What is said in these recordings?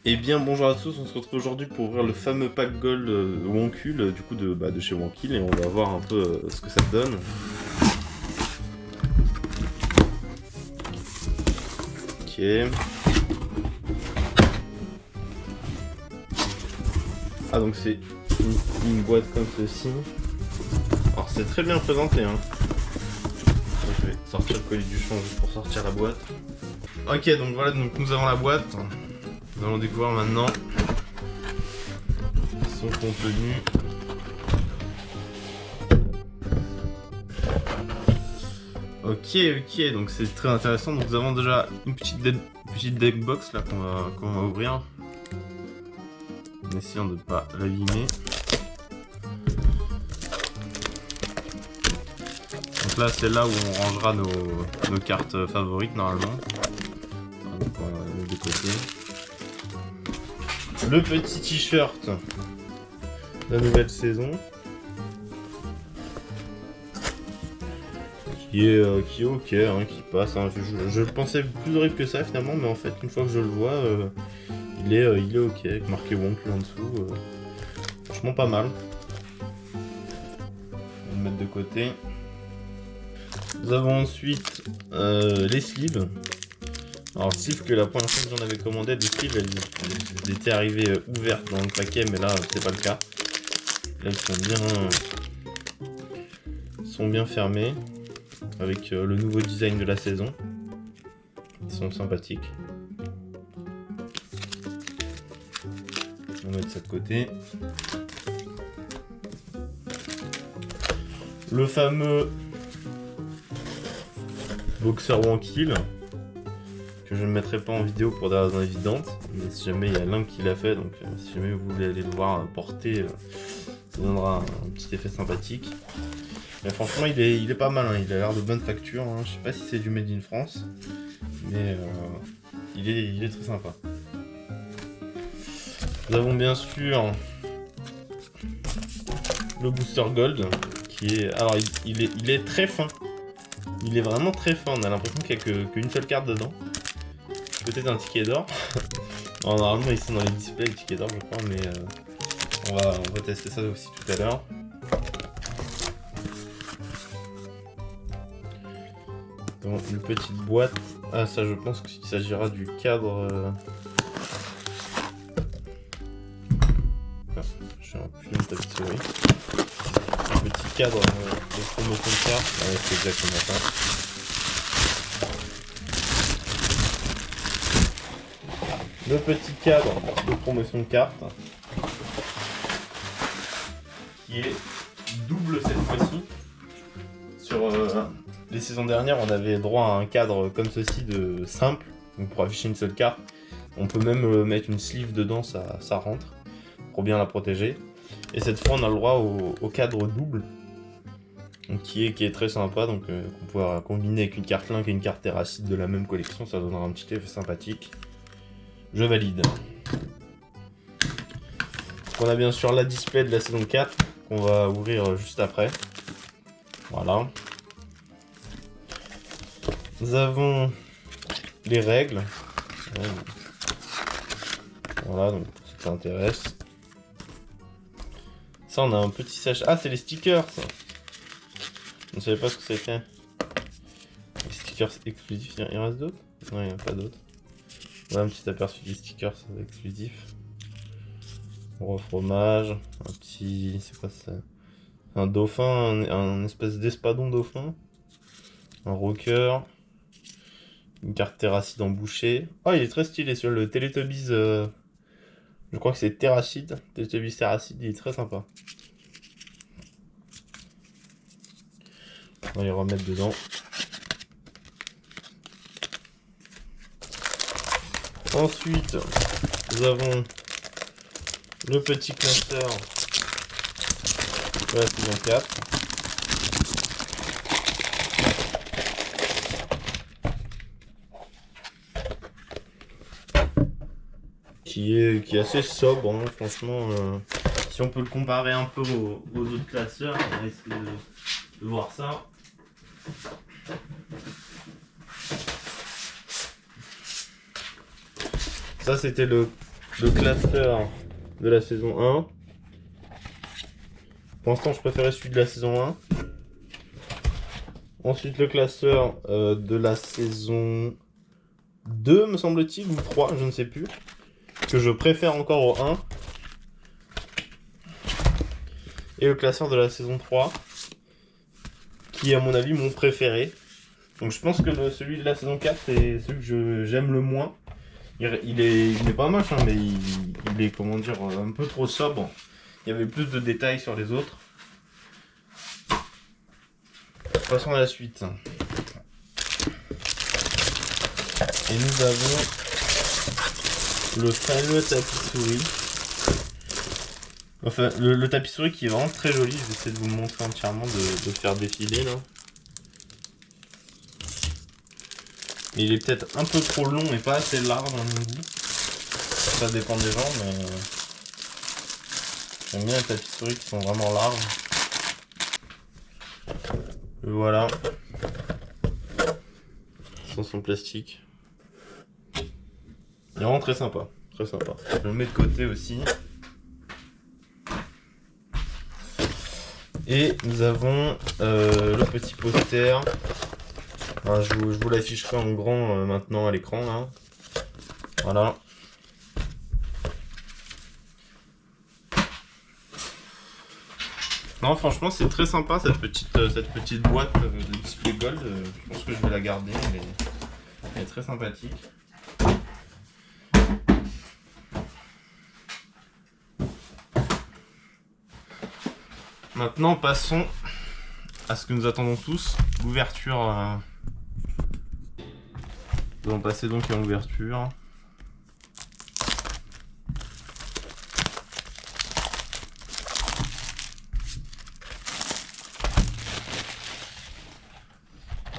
Et bien bonjour à tous, on se retrouve aujourd'hui pour ouvrir le fameux pack Gold Wonkul du coup de chez Wonkil et on va voir un peu ce que ça donne. Ok. Ah donc c'est une boîte comme ceci. Alors c'est très bien présenté hein. Je vais sortir le colis du champ juste pour sortir la boîte. Ok donc voilà, donc nous avons la boîte. Nous allons découvrir maintenant son contenu. Ok, donc c'est très intéressant. Donc nous avons déjà une petite deck box là qu'on va ouvrir. En essayant de ne pas l'abîmer. Donc là c'est là où on rangera nos cartes favorites normalement. Donc on va les mettre de côté. Le petit t-shirt de la nouvelle saison. Qui est ok, hein, qui passe. Hein. Je pensais plus horrible que ça finalement, mais en fait, une fois que je le vois, il est ok, avec marqué Wonkul en dessous. Franchement, pas mal. On va le mettre de côté. Nous avons ensuite les sleeves. Alors, sleeves que la première fois que j'en avais commandé, des sleeves, elles étaient arrivées ouvertes dans le paquet, mais là, c'est pas le cas. Là, elles sont bien fermées. Avec le nouveau design de la saison. Ils sont sympathiques. On va mettre ça de côté. Le fameux boxer Wonkil, que je ne mettrai pas en vidéo pour des raisons évidentes, mais si jamais il y a l'un qui l'a fait, donc si jamais vous voulez aller le voir porter, ça donnera un petit effet sympathique. Mais franchement il est pas mal, hein. Il a l'air de bonne facture, hein. Je sais pas si c'est du Made in France, mais il est très sympa. Nous avons bien sûr le booster Gold, qui est... Alors il est très fin, il est vraiment très fin, on a l'impression qu'il n'y a qu'une seule carte dedans. Peut-être un ticket d'or. Normalement ils sont dans les displays les tickets d'or je crois, mais on va tester ça aussi tout à l'heure. Donc, une petite boîte. Ah ça je pense qu'il s'agira du cadre. Ah, je suis un peu de tapis de souris. Un petit cadre de promotion de carte. Ouais, c'est exactement ça. Le petit cadre de promotion de carte. Qui est double cette fois-ci. Sur les saisons dernières, on avait droit à un cadre comme ceci de simple, donc pour afficher une seule carte. On peut même mettre une sleeve dedans, ça rentre, pour bien la protéger. Et cette fois, on a le droit au cadre double, donc qui est très sympa, donc qu'on pourra combiner avec une carte Link et une carte Terracid de la même collection, ça donnera un petit effet sympathique. Je valide. On a bien sûr la display de la saison 4, qu'on va ouvrir juste après. Voilà. Nous avons les règles. Voilà, donc pour ceux que ça intéresse. Ça, on a un petit sachet. Ah, c'est les stickers, ça. Je ne savais pas ce que c'était. Les stickers exclusifs. Il reste d'autres? Non, il n'y en a pas d'autres. Voilà un petit aperçu des stickers exclusifs. Gros fromage. Un petit. C'est quoi ça? Un dauphin, un espèce d'espadon dauphin. Un rocker. Une carte Terracid en boucher. Oh, il est très stylé sur le Teletubbies. Je crois que c'est Terracid. Teletubbies Terracid, il est très sympa. On va les remettre dedans. Ensuite, nous avons le petit classeur de la saison 4. Qui est assez sobre, hein, franchement. Si on peut le comparer un peu aux autres classeurs, on risque de voir ça. Ça c'était le le classeur de la saison 1. Pour l'instant, je préférais celui de la saison 1. Ensuite, le classeur de la saison 2, me semble-t-il, ou 3, je ne sais plus. Que je préfère encore au 1. Et le classeur de la saison 3, qui est à mon avis mon préféré. Donc je pense que celui de la saison 4 c'est celui que j'aime le moins. Il est pas moche, hein, mais il est, comment dire, un peu trop sobre. Il y avait plus de détails sur les autres. Passons à la suite. Et nous avons le fameux tapis-souris. Enfin, le tapis-souris qui est vraiment très joli. Je vais essayer de vous le montrer entièrement, de le faire défiler là. Il est peut-être un peu trop long et pas assez large à mon goût. Ça dépend des gens, mais j'aime bien les tapisseries qui sont vraiment larges. Et voilà. Sans son plastique. Il est vraiment très sympa. Très sympa. Je le mets de côté aussi. Et nous avons le petit poster. Alors, je vous l'afficherai en grand maintenant à l'écran là. Voilà. Non, franchement, c'est très sympa cette petite boîte de display gold. Je pense que je vais la garder. Elle est très sympathique. Maintenant, passons à ce que nous attendons tous, l'ouverture. Nous allons passer donc à l'ouverture.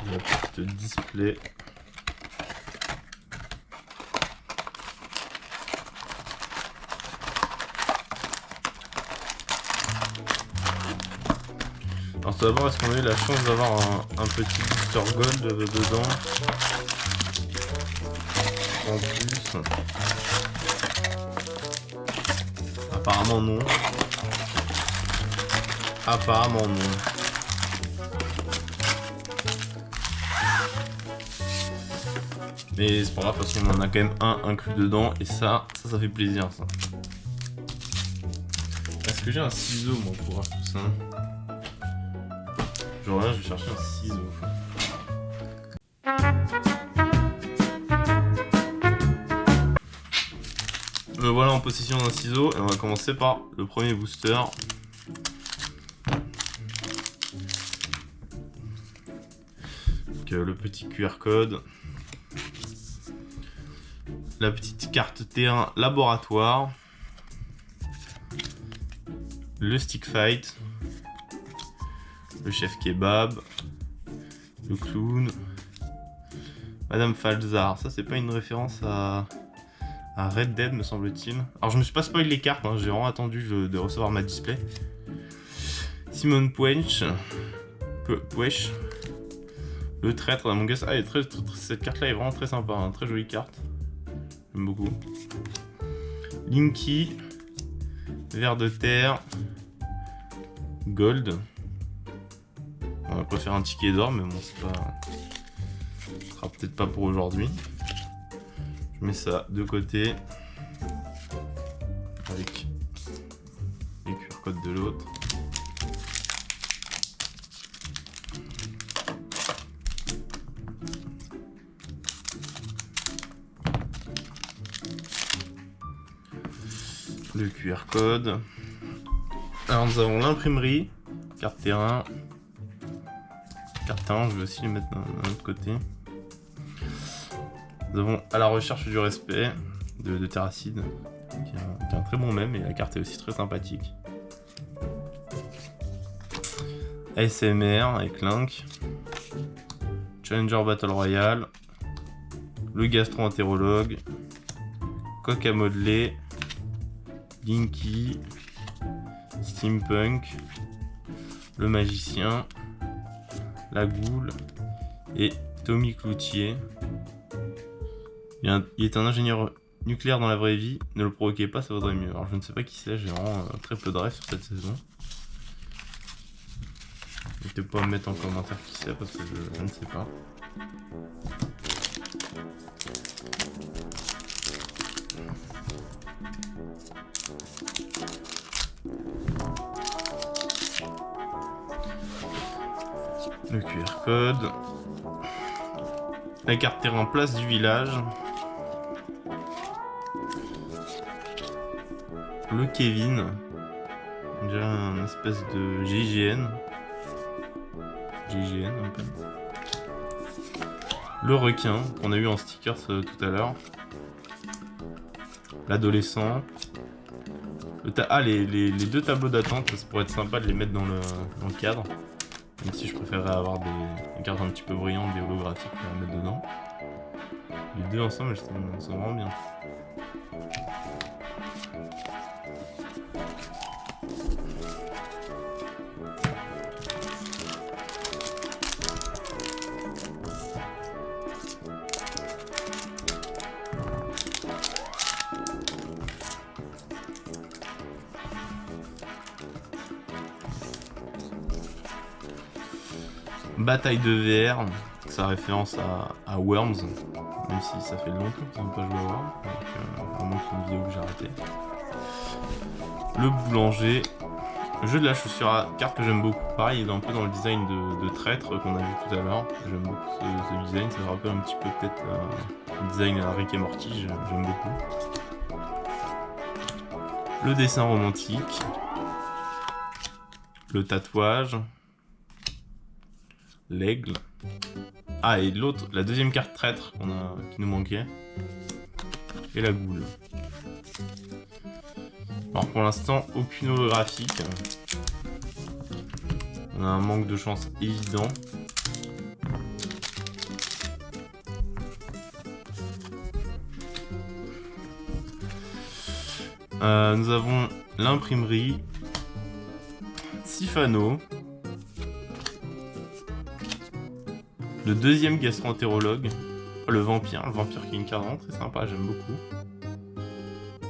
La petite display. Alors tout d'abord, est-ce qu'on a eu la chance d'avoir un petit booster gold dedans? En plus, apparemment non. Apparemment non. Mais c'est pas grave parce qu'on en a quand même un inclus dedans et ça fait plaisir ça. Est-ce que j'ai un ciseau moi pour voir tout ça? Genre là je vais chercher un ciseau. Me voilà en possession d'un ciseau et on va commencer par le premier booster. Donc, le petit QR code. La petite carte terrain laboratoire. Le stick fight. Le chef kebab. Le clown. Madame Falzar. Ça c'est pas une référence à Red Dead me semble-t-il. Alors je me suis pas spoilé les cartes, hein. J'ai vraiment attendu de recevoir ma display. Simone Puech. Le traître d'Among Us. Ah, cette carte là est vraiment très sympa, hein. Très jolie carte. J'aime beaucoup. Linky. Ver de terre. Gold. On va préférer un ticket d'or, mais bon, c'est pas. Ce sera peut-être pas pour aujourd'hui. Je mets ça de côté. Avec les QR codes de l'autre. Le QR code. Alors nous avons l'imprimerie, carte terrain. Carte terrain, je vais aussi les mettre d'un autre côté. Nous avons à la recherche du respect de Terracide, qui est un très bon mème et la carte est aussi très sympathique. ASMR avec Link. Challenger Battle Royale. Le gastro-entérologue. Coq à modeler. Linky. Steampunk. Le magicien. La goule. Et Tommy Cloutier. Il est un ingénieur nucléaire dans la vraie vie, ne le provoquez pas, ça vaudrait mieux. Alors je ne sais pas qui c'est, j'ai vraiment très peu de rêves sur cette saison. N'hésitez pas à me mettre en commentaire qui c'est parce que je ne sais pas. Le QR code. La carte terrain place du village. Le Kevin. On dirait un espèce de GIGN. GIGN un peu. Le requin qu'on a eu en stickers tout à l'heure. L'adolescent. Les deux tableaux d'attente, ça pourrait être sympa de les mettre dans le cadre. Même si je préférerais avoir des cartes un petit peu brillantes, des holographiques à mettre dedans. Les deux ensemble, elles sont vraiment bien. Bataille de VR, ça référence à Worms, même si ça fait longtemps que ça n'a pas joué à Worms, donc vraiment c'est une vidéo que j'ai arrêtée. Le boulanger, le jeu de la chaussure à carte que j'aime beaucoup, pareil il est un peu dans le design de traître qu'on a vu tout à l'heure, j'aime beaucoup ce design, ça me rappelle un petit peu peut-être le design à Rick et Morty, j'aime beaucoup. Le dessin romantique, le tatouage, l'aigle. Ah, et l'autre, la deuxième carte traître qui nous manquait. Et la goule. Alors pour l'instant, aucune holographique. On a un manque de chance évident. Nous avons l'imprimerie. Sifano. Le deuxième gastro-entérologue, le vampire qui est une carte vraiment très sympa, j'aime beaucoup.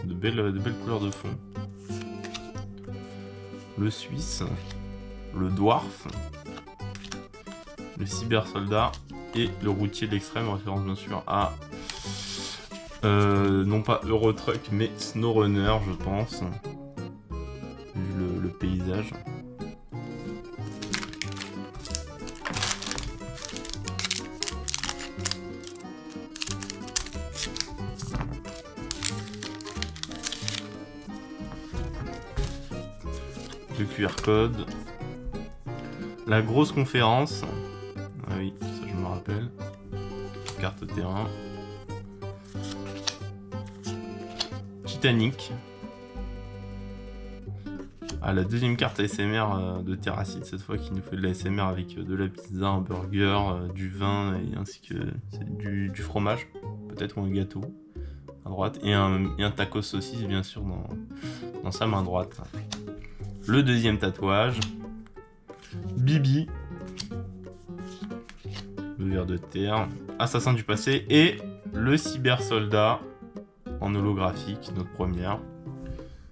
De belles couleurs de fond. Le suisse, le dwarf, le cybersoldat et le routier de l'extrême, référence bien sûr à non pas Eurotruck mais SnowRunner je pense, vu le paysage. Le QR code, la grosse conférence, ah oui, ça je me rappelle, carte terrain, Titanic, ah, la deuxième carte ASMR de Terracid cette fois qui nous fait de l'ASMR avec de la pizza, un burger, du vin et ainsi que du fromage, peut-être ou un gâteau à droite, et un taco saucisse bien sûr dans sa main droite. Le deuxième tatouage, Bibi, le ver de terre, assassin du passé et le cybersoldat en holographique, notre première.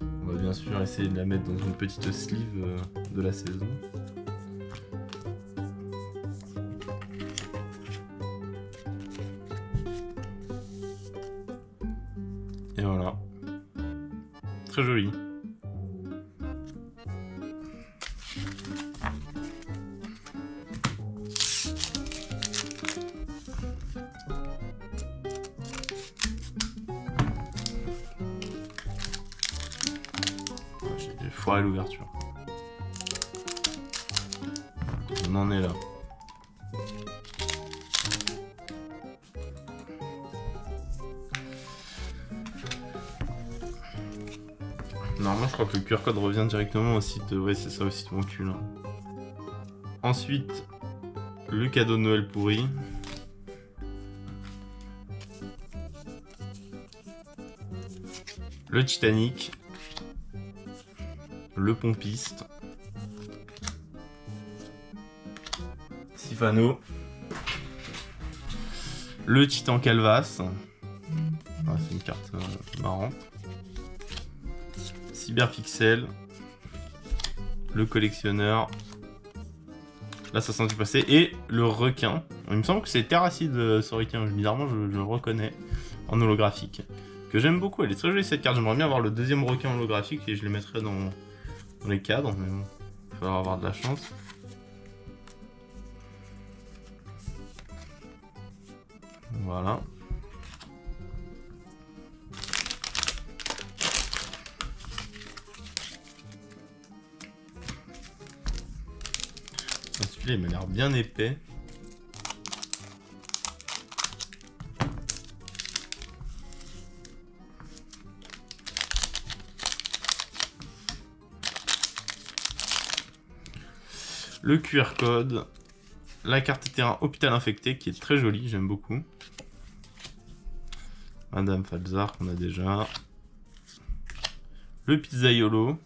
On va bien sûr essayer de la mettre dans une petite sleeve de la saison. Et voilà, très joli. J'ai foiré l'ouverture. On en est là. Normalement, je crois que le QR code revient directement au site. Ouais, c'est ça aussi, mon cul. Hein. Ensuite, le cadeau de Noël pourri. Le Titanic. Le pompiste. Sifano. Le Titan Calvas. Ah, Ouais, c'est une carte marrante. Cyberpixel. Le collectionneur. L'assassin du passé et le requin. Il me semble que c'est Terracide ce requin. Bizarrement, je le reconnais en holographique. Que j'aime beaucoup. Elle est très jolie cette carte. J'aimerais bien avoir le deuxième requin holographique et je le mettrais dans les cadres. Mais bon, il va falloir avoir de la chance. Voilà. Celui-là, il m'a l'air bien épais. Le QR code. La carte terrain hôpital infecté qui est très jolie, j'aime beaucoup. Madame Falzar qu'on a déjà. Le pizzaiolo.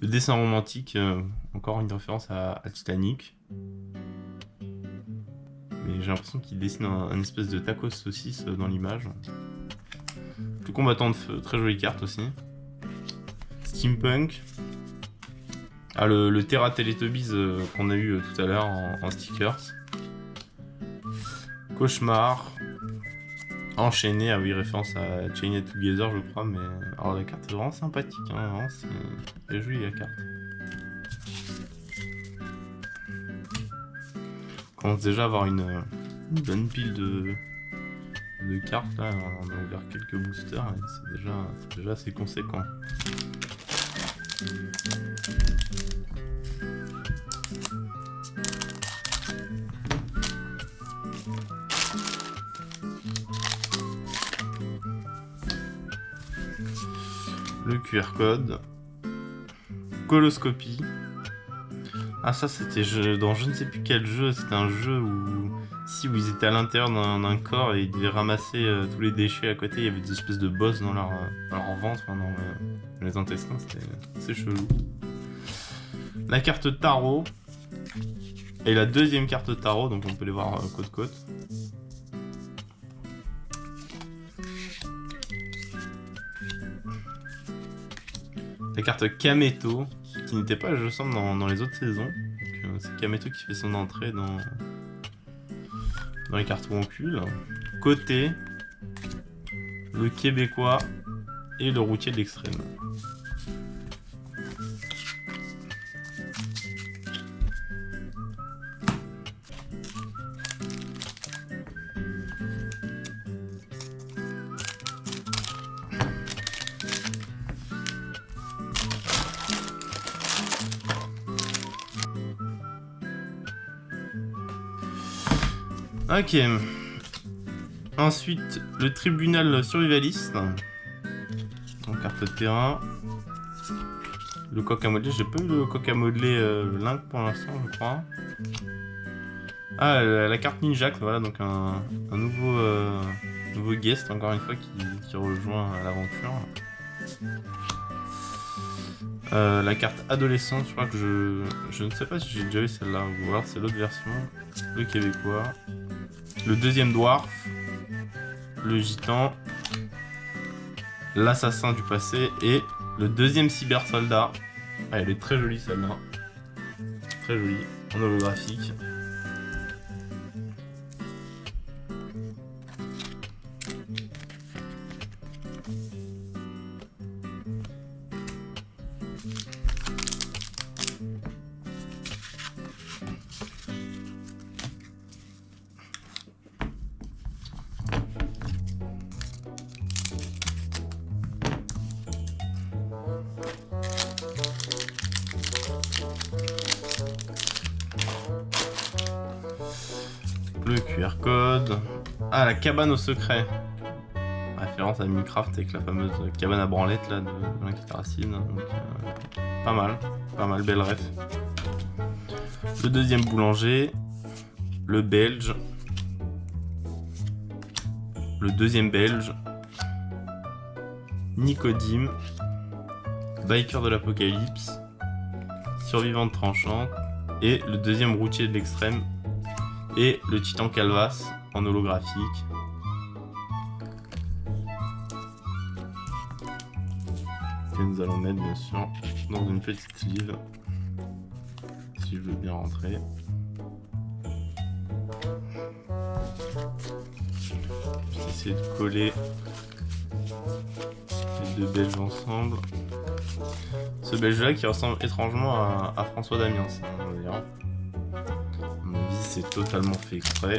Le dessin romantique, encore une référence à Titanic. Mais j'ai l'impression qu'il dessine un espèce de tacos saucisse dans l'image. Le combattant de feu, très jolie carte aussi. Steampunk. Ah, le Terra Teletubbies qu'on a eu tout à l'heure en stickers. Cauchemar. Enchaîné, ah oui, référence à Chained Together, je crois, mais... Alors, la carte est vraiment sympathique, hein, vraiment, c'est joli, la carte. On commence déjà à avoir une bonne pile de cartes, là, on a ouvert quelques boosters, et c'est déjà assez conséquent. Le QR code. Coloscopie. Ah, ça c'était dans je ne sais plus quel jeu. C'était un jeu où ils étaient à l'intérieur d'un corps et ils devaient ramasser tous les déchets à côté. Il y avait des espèces de boss dans leur ventre, enfin, dans les intestins. C'était chelou. La carte tarot. Et la deuxième carte tarot, donc on peut les voir côte-côte. La carte Kameto, qui n'était pas, je sens, dans les autres saisons. C'est Kameto qui fait son entrée dans les cartes roncules. Côté, le Québécois et le routier de l'extrême. Ok. Ensuite, le tribunal survivaliste. Donc, carte de terrain. Le coq à modeler. J'ai pas eu le coq à modeler Link pour l'instant, je crois. Ah, la carte Ninja, voilà, donc un nouveau guest, encore une fois, qui rejoint l'aventure. La carte adolescente, je crois que je ne sais pas si j'ai déjà eu celle-là, ou alors c'est l'autre version. Le Québécois. Le deuxième dwarf. Le gitan. L'assassin du passé. Et le deuxième cyber soldat. Ah, elle est très jolie celle-là. Très jolie. En holographique. Le QR code. Ah, la cabane au secret. Référence à Minecraft avec la fameuse cabane à branlette là de l'inquiété racine. Donc pas mal, belle ref. Le deuxième boulanger. Le belge. Le deuxième belge. Nicodime. Biker de l'apocalypse. Survivante tranchante. Et le deuxième routier de l'extrême. Et le titan Calvas en holographique. que nous allons mettre bien sûr dans une petite sleeve. Si je veux bien rentrer. Je vais essayer de coller les deux Belges ensemble. Ce Belge-là qui ressemble étrangement à François Damiens, on va dire. À mon avis, c'est totalement fait exprès.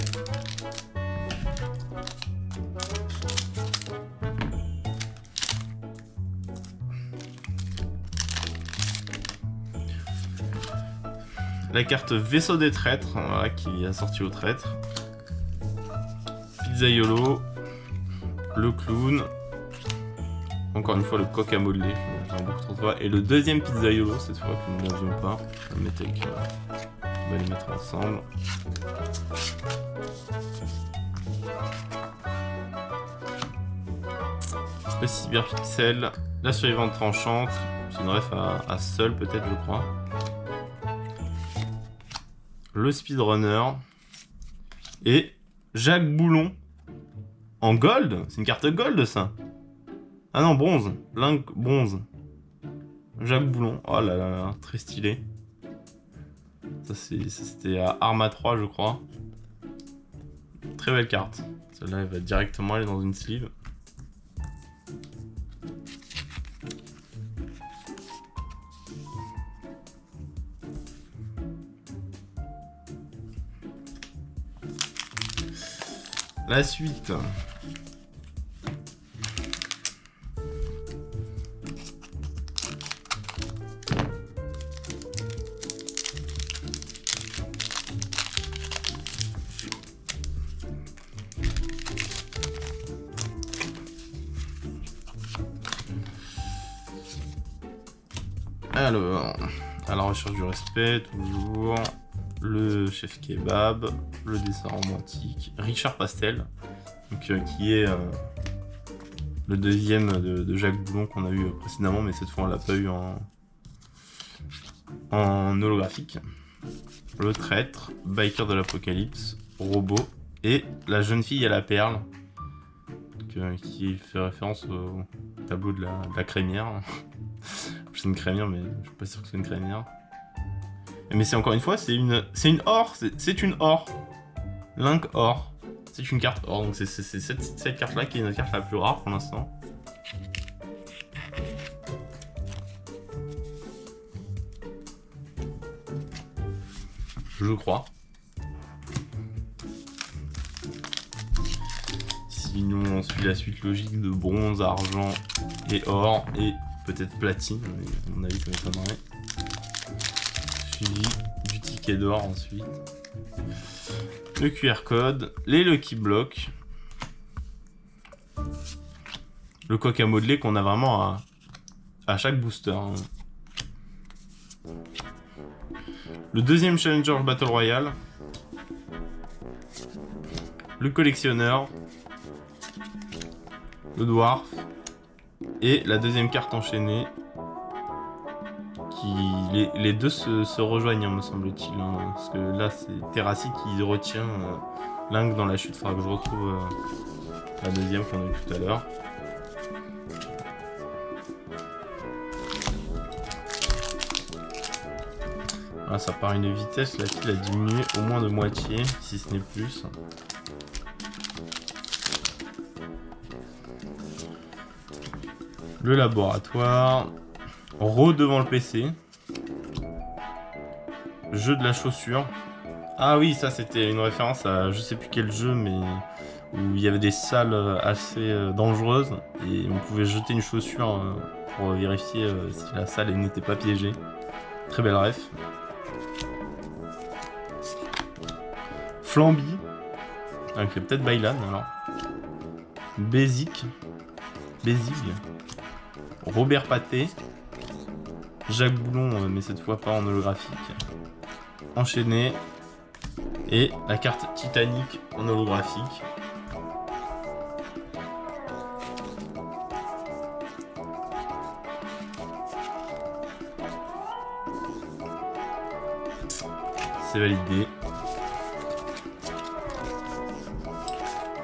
La carte Vaisseau des Traîtres, voilà, qui est sortie aux traîtres. Pizzaiolo, le clown, encore une fois le coq à modeler, j'en beaucoup trop de fois. Et le deuxième Pizzaiolo, cette fois que nous n'avions pas. On va les mettre ensemble. Le cyberpixel, la survivante tranchante, c'est une ref à Seul peut-être je crois. Le speedrunner et Jacques Boulon en gold. C'est une carte gold ça. Ah non, bronze. Link bronze. Jacques Boulon. Oh là là, très stylé. Ça c'était à Arma 3 je crois. Très belle carte. Celle-là elle va directement aller dans une sleeve. La suite. Alors, à la recherche du respect, toujours. Le chef kebab, le dessin romantique, Richard Pastel, donc, qui est le deuxième de Jacques Boulon qu'on a eu précédemment, mais cette fois on l'a pas eu en holographique. Le traître, biker de l'apocalypse, robot, et la jeune fille à la perle, donc, qui fait référence au tableau de la crémière. C'est une crémière, mais je suis pas sûr que c'est une crémière. Mais c'est encore une fois, c'est une or, c'est une or. Link or. C'est une carte or, donc c'est cette carte-là qui est notre carte la plus rare pour l'instant. Je crois. Sinon, on suit la suite logique de bronze, argent et or, et peut-être platine, mais à mon avis, ça m'étonnerait. Suivi du ticket d'or ensuite. Le QR code, les Lucky Blocks, le coq à modeler qu'on a vraiment à chaque booster. Hein. Le deuxième Challenger Battle Royale, le collectionneur, le dwarf et la deuxième carte enchaînée. Les deux se rejoignent, me semble-t-il. Hein, parce que là, c'est Terrassi qui retient Link dans la chute. Il faudra que je retrouve la deuxième qu'on a eu tout à l'heure. Voilà, ça part à une vitesse. La file a diminué au moins de moitié, si ce n'est plus. Le laboratoire. Re devant le PC. Jeu de la chaussure. Ah oui, ça c'était une référence à je sais plus quel jeu, mais où il y avait des salles assez dangereuses et on pouvait jeter une chaussure pour vérifier si la salle n'était pas piégée. Très belle ref. Flamby. Donc c'est peut-être Bailan alors. Basic. Robert Pathé. Jacques Boulon, mais cette fois pas en holographique. Enchaîné. Et la carte Titanic en holographique. C'est validé.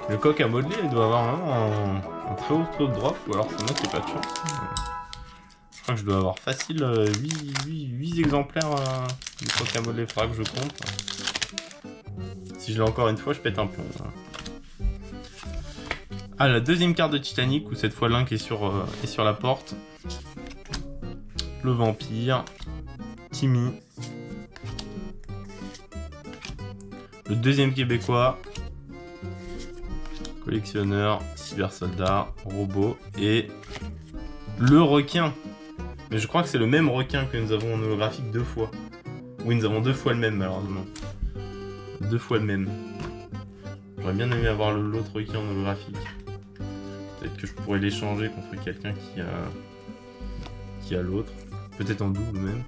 Le coq à modeler, il doit avoir vraiment un très haut taux de drop, ou alors c'est moi qui n'ai pas de chance. Je crois que je dois avoir facile 8 exemplaires de Coca-Cola, il faudra que je compte. Si je l'ai encore une fois, je pète un plomb. Ah, la deuxième carte de Titanic, où cette fois Link est sur la porte. Le vampire. Timmy. Le deuxième québécois. Collectionneur, cybersoldat, robot et le requin. Mais je crois que c'est le même requin que nous avons en holographique 2 fois. Oui, nous avons 2 fois le même malheureusement. 2 fois le même. J'aurais bien aimé avoir l'autre requin en holographique. Peut-être que je pourrais l'échanger contre quelqu'un qui a l'autre. Peut-être en double même.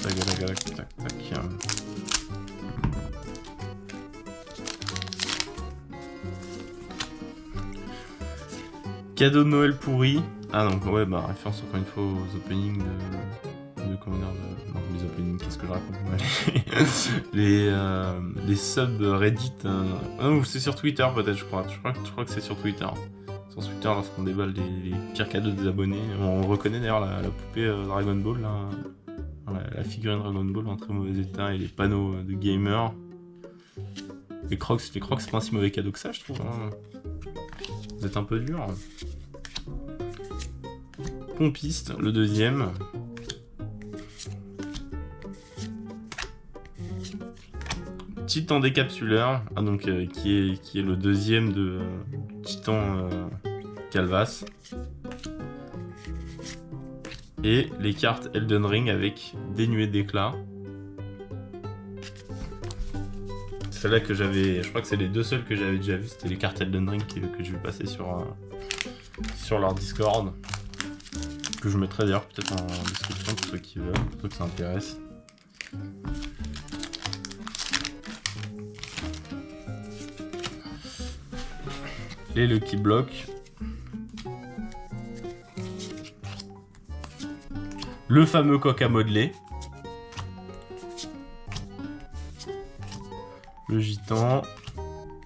Tac, tac, tac. Cadeau de Noël pourri. Ah donc ouais bah référence encore une fois aux openings de comment dire non les openings qu'est-ce que je raconte les subs Reddit ou c'est sur Twitter peut-être je crois que c'est sur Twitter. Sur Twitter lorsqu'on déballe les pires cadeaux des abonnés. On reconnaît d'ailleurs la poupée Dragon Ball là. La figurine Dragon Ball en très mauvais état et les panneaux de gamer. Les crocs c'est pas un si mauvais cadeau que ça je trouve. Hein. Vous êtes un peu dur. Pompiste, le deuxième. Titan décapsuleur, ah donc qui est le deuxième de Titan Calvas. Et les cartes Elden Ring avec des nuées d'éclat. Celle-là que j'avais, je crois que c'est les deux seules que j'avais déjà vues, c'était les cartes Elden Ring que je vais passer sur leur Discord. Que je mettrai d'ailleurs peut-être en description pour ceux qui veulent, pour ceux que ça intéresse. Les Lucky Block. Le fameux coq à modeler. Le gitan.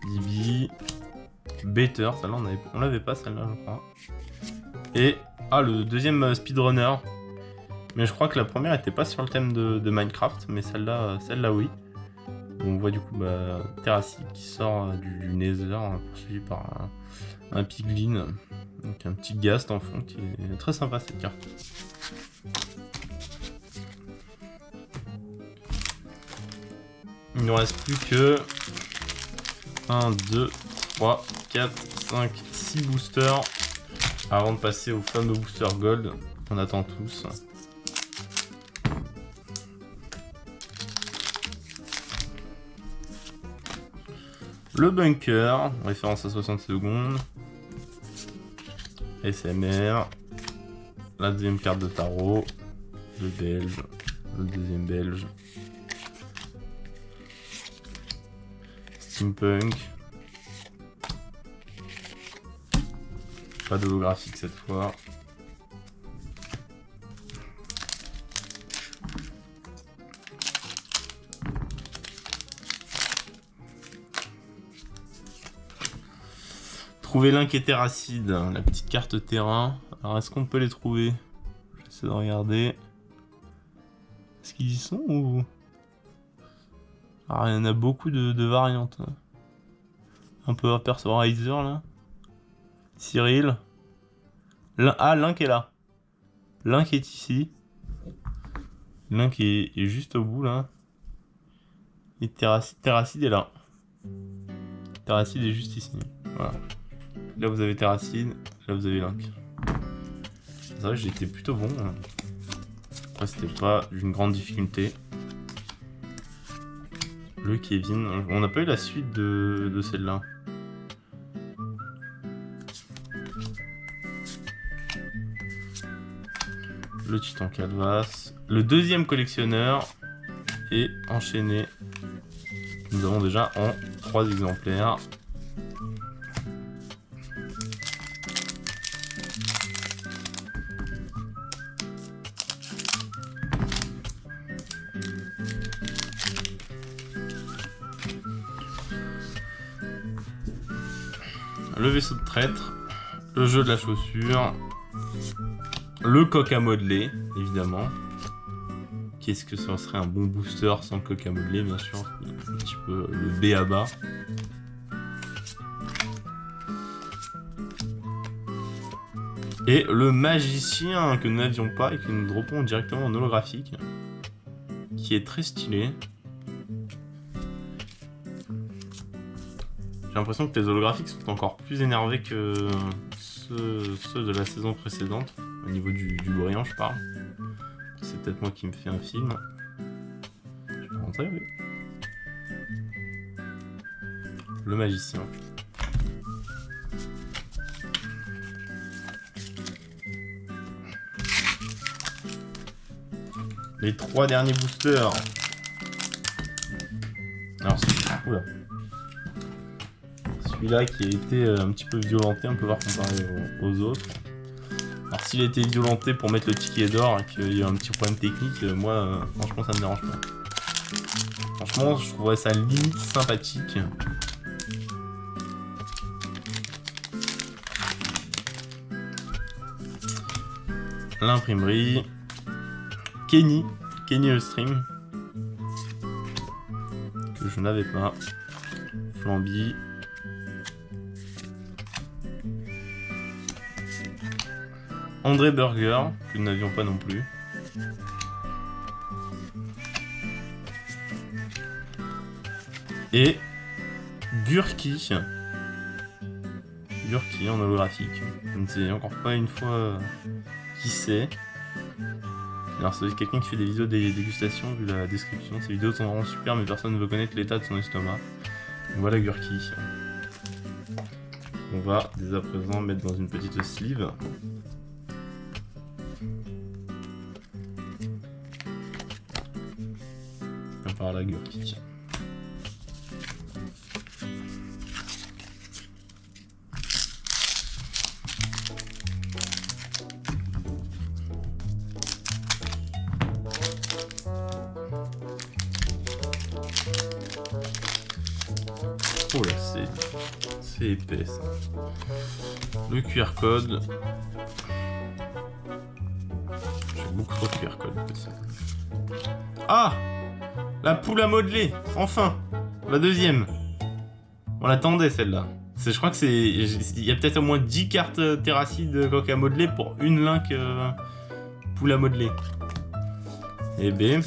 Bibi. Better, celle-là on l'avait pas celle-là je crois. Et le deuxième speedrunner. Mais je crois que la première était pas sur le thème de Minecraft, mais celle-là oui. On voit du coup Terracid qui sort du Nether, poursuivi par un piglin. Donc un petit ghast en fond qui est très sympa cette carte. Il ne nous reste plus que 1, 2, 3, 4, 5, 6 boosters avant de passer au fameux booster gold qu'on attend tous. Le bunker, référence à 60 secondes. SMR. La deuxième carte de tarot. Le belge. Le deuxième belge. Steampunk. Pas d'holographique cette fois. Trouver Link et Terracid, la petite carte terrain. Alors est-ce qu'on peut les trouver? J'essaie de regarder. Est-ce qu'ils y sont ou... Alors il y en a beaucoup de variantes. Un peu aperçu Riser là. Cyril. Link est là. Link est ici. Link est juste au bout là. Et Terracid est là. Terracid est juste ici. Voilà. Là vous avez Terracid, là vous avez Link. C'est vrai que j'étais plutôt bon. Hein. Après c'était pas d'une grande difficulté. Le Kevin, on n'a pas eu la suite de celle-là. Le Titan Calvas. Le deuxième collectionneur est enchaîné. Nous avons déjà en 3 exemplaires. le vaisseau de traître, le jeu de la chaussure, le coq à modeler, évidemment. Qu'est-ce que ça serait un bon booster sans le coq à modeler, bien sûr. Un petit peu le B à bas. Et le magicien que nous n'avions pas et que nous droppons directement en holographique. Qui est très stylé. J'ai l'impression que les holographiques sont encore plus énervés que ceux de la saison précédente. Au niveau du brillant, je parle. C'est peut-être moi qui me fais un film. Je vais rentrer, oui. Le magicien. Les 3 derniers boosters. Alors, oula. Celui-là qui a été un petit peu violenté, on peut voir comparé aux autres. Alors s'il a été violenté pour mettre le ticket d'or et qu'il y a un petit problème technique, moi franchement ça me dérange pas. Franchement je trouverais ça limite sympathique. L'imprimerie. Kenny le stream. Que je n'avais pas. Flamby. André Burger, que nous n'avions pas non plus. Et Gurki. Gurki en holographique. Je ne sais encore pas une fois qui c'est. Alors c'est quelqu'un qui fait des vidéos des dégustations, vu la description. Ces vidéos sont vraiment super, mais personne ne veut connaître l'état de son estomac. Donc voilà Gurki. On va dès à présent mettre dans une petite sleeve. Par la Gurki. Oh là, c'est épais ça. Le QR code. J'ai beaucoup trop de QR code aussi. Ah! La poule à modeler, enfin, la deuxième. On l'attendait celle-là. Je crois que c'est, il y a peut-être au moins 10 cartes Terracid coq à modeler pour une Link poule à modeler. Et B,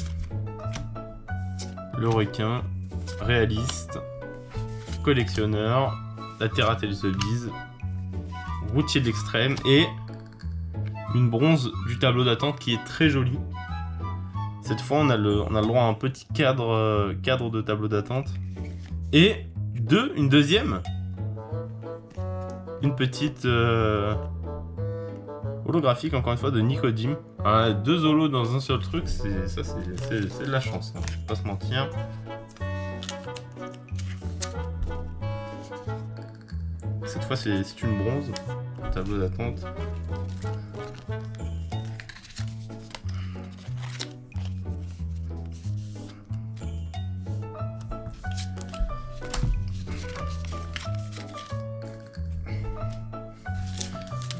le requin, réaliste, collectionneur, la Terra Teletubbies, routier de l'extrême et une bronze du tableau d'attente qui est très jolie. Cette fois, on a le droit à un petit cadre de tableau d'attente. Et une deuxième. Une petite holographique, encore une fois, de Nicodime. 2 holos dans un seul truc, c'est de la chance, hein, je vais pas se mentir. Cette fois, c'est une bronze. Tableau d'attente.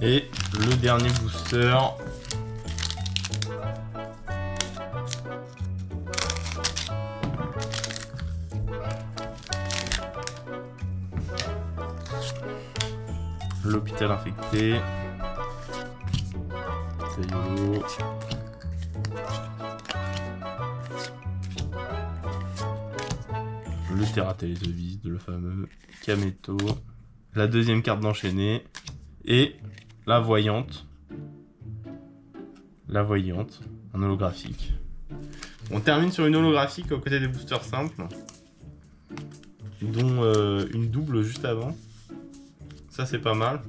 Et le dernier booster. L'hôpital infecté. C'est YOLO. Le Terra Teletubbies de le fameux Kameto. La deuxième carte d'enchaîner. Et la voyante. La voyante. En holographique. On termine sur une holographique aux côtés des boosters simples. Dont une double juste avant. Ça c'est pas mal.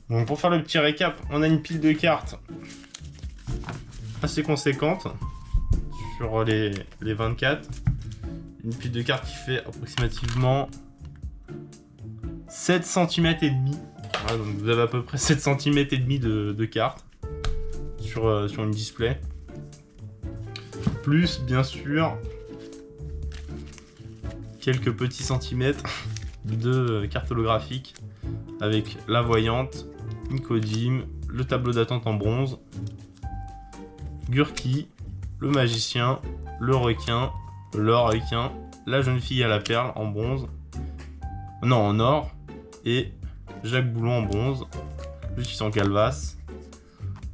Donc pour faire le petit récap, on a une pile de cartes assez conséquente sur les 24. Une pile de cartes qui fait approximativement 7 cm et demi. Voilà, donc vous avez à peu près 7 cm et demi de cartes sur une display. Plus bien sûr quelques petits centimètres 2 cartes holographiques avec la voyante, Nicodime, le tableau d'attente en bronze, Gurki, le magicien, le requin, l'orequin, la jeune fille à la perle en bronze, non en or, et Jacques Boulon en bronze, le Titan Calvas,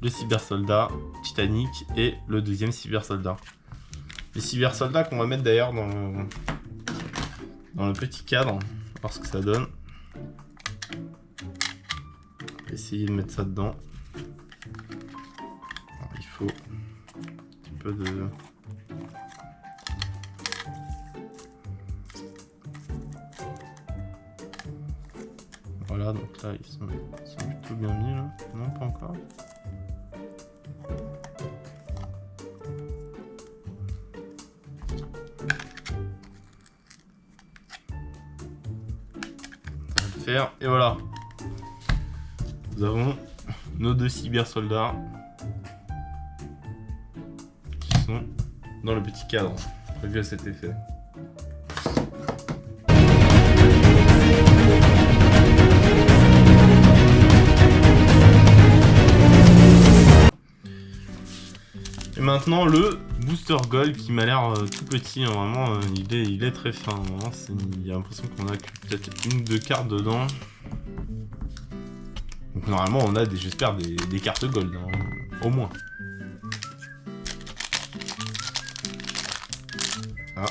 le cybersoldat, Titanic et le deuxième cybersoldat. Les cybersoldats qu'on va mettre d'ailleurs dans le petit cadre, voir ce que ça donne. On va essayer de mettre ça dedans. Alors, il faut un petit peu de... Voilà, donc là ils sont plutôt bien mis là. Non, pas encore. Faire et voilà, nous avons nos 2 cybersoldats qui sont dans le petit cadre prévu à cet effet. Et maintenant le booster gold qui m'a l'air tout petit, hein, vraiment il est très fin, il y a l'impression qu'on a peut-être 1 ou 2 cartes dedans. Donc normalement on a j'espère des cartes gold, hein, au moins. Ah,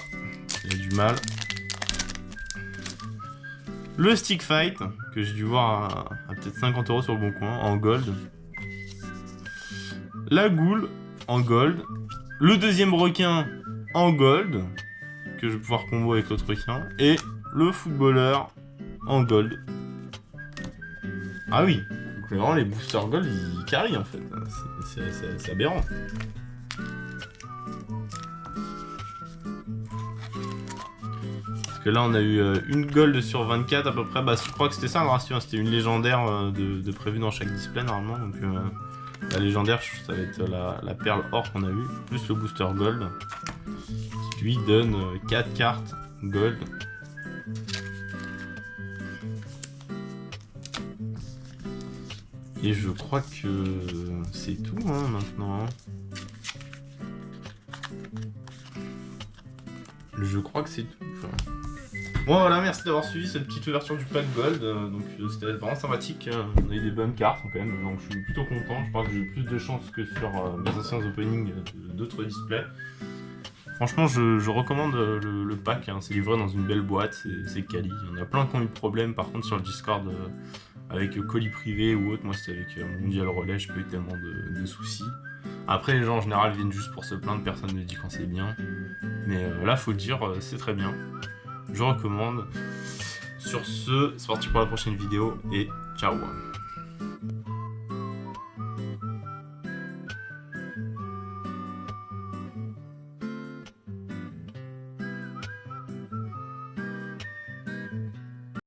il y a du mal. Le stick fight, que j'ai dû voir à peut-être 50 € sur le bon coin, en gold. La goule en gold. Le deuxième requin en gold, que je vais pouvoir combo avec l'autre requin. Et le footballeur en gold. Ah oui, donc vraiment les boosters gold ils carry en fait. C'est aberrant. Parce que là on a eu une gold sur 24 à peu près. Bah je crois que c'était ça le ratio, hein. C'était une légendaire de prévue dans chaque display normalement. Donc la légendaire, ça va être la perle or qu'on a eu, plus le booster gold, qui lui donne 4 cartes gold. Et je crois que c'est tout hein, maintenant. Hein. Je crois que c'est tout. Enfin... Bon voilà, merci d'avoir suivi cette petite ouverture du pack gold, donc c'était vraiment sympathique, on a eu des bonnes cartes quand même, donc je suis plutôt content, je pense que j'ai eu plus de chance que sur mes anciens openings d'autres displays. Franchement je recommande le pack, hein, c'est livré dans une belle boîte, c'est quali, il y en a plein qui ont eu de problèmes par contre sur le Discord avec colis privé ou autre, moi c'était avec Mondial Relais, j'ai pas eu tellement de soucis. Après les gens en général viennent juste pour se plaindre, personne ne dit quand c'est bien, mais là faut le dire, c'est très bien. Je recommande. Sur ce, c'est parti pour la prochaine vidéo et ciao.